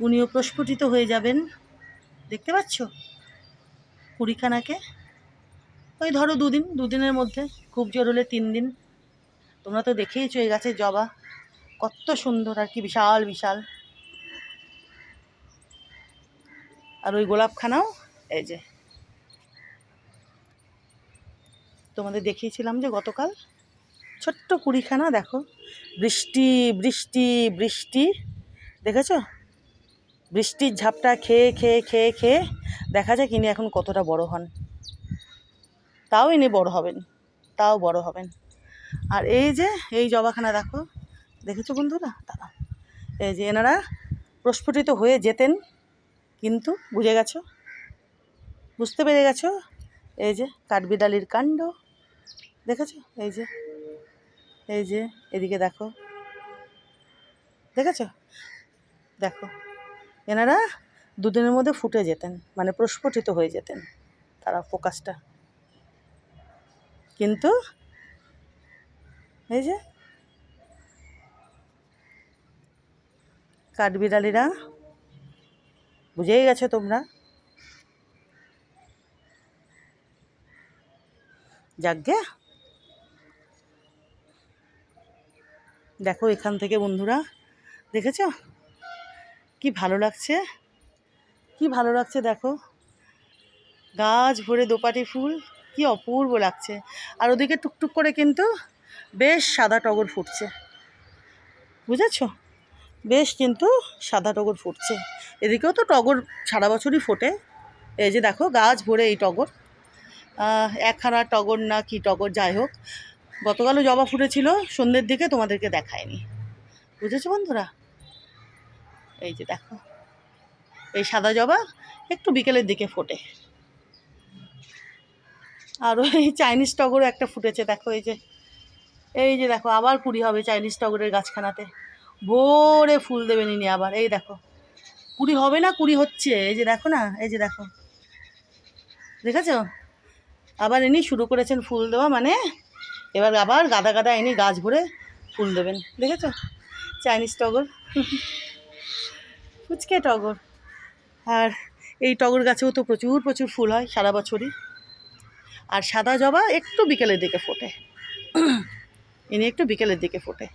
উনিও প্রস্ফুটিত হয়ে যাবেন। দেখতে পাচ্ছ কুড়িখানাকে? ওই ধরো দুদিনের মধ্যে, খুব জোর হলে 3 দিন। তোমরা তো দেখেইছো এই গাছের জবা কত সুন্দর আর কি বিশাল বিশাল। আর ওই গোলাপখানাও এই যে তোমাদের দেখিয়েছিলাম যে গতকাল, ছোট্ট কুড়িখানা। দেখো বৃষ্টি বৃষ্টি বৃষ্টি, দেখেছো? বৃষ্টির ঝাপটা খেয়ে খেয়ে খেয়ে খেয়ে দেখা যায় কিনে এখন কতটা বড় হন। তাও ইনি বড় হবেন, তাও বড় হবেন। আর এই যে এই জবাখানা দেখো, দেখেছো বন্ধুরা? তারা এই যে এনারা প্রস্ফুটিত হয়ে যেতেন, কিন্তু বুঝে গেছো, বুঝতে পেরে গেছো। এই যে কাঠবিড়ালির কাণ্ড, দেখেছো? এই যে এই যে এদিকে দেখো, দেখেছো? দেখো এনারা 2 দিনের মধ্যে ফুটে যেতেন, মানে প্রস্ফুটিত হয়ে যেতেন তারা, ফোকাসটা। কিন্তু এই যে কাঠবিড়ালিরা, বুঝেই গেছো তোমরা। যাকগে, দেখো এখান থেকে বন্ধুরা, দেখেছো কি ভালো লাগছে, কি ভালো লাগছে। দেখো গাছ ভরে দোপাটি ফুল, কি অপূর্ব লাগছে। আর ওদিকে টুকটুক করে কিন্তু বেশ সাদা টগর ফুটছে, বুঝেছো? বেশ কিন্তু সাদা টগর ফুটছে। এদিকেও তো টগর সারা বছরই ফোটে। এই যে দেখো গাছ ভরে এই টগর, একখানা টগর না কি টগর, যাই হোক। গতকালও জবা ফুটেছিল সন্ধ্যের দিকে, তোমাদেরকে দেখায়নি, বুঝেছো বন্ধুরা? এই যে দেখো এই সাদা জবা একটু বিকেলের দিকে ফোটে। আর ওই চাইনিজ টগরও একটা ফুটেছে, দেখো এই যে দেখো আবার কুড়ি হবে চাইনিজ টগরের গাছখানাতে, ভোরে ফুল দেবে নিনি আবার। এই দেখো কুড়ি হবে না, কুড়ি হচ্ছে, এই যে দেখো না, এই যে দেখো, দেখেছো? আবার ইনি শুরু করেছেন ফুল দেওয়া, মানে এবার আবার গাদা গাদা ইনি গাছ ভরে ফুল দেবেন, দেখেছো? চাইনিজ টগর, ফুচকে টগর। আর এই টগর গাছেও তো প্রচুর প্রচুর ফুল হয় সারা বছরই। আর সাদা জবা একটু বিকেলের দিকে ফোটে, ইনি একটু বিকেলের দিকে ফোটে।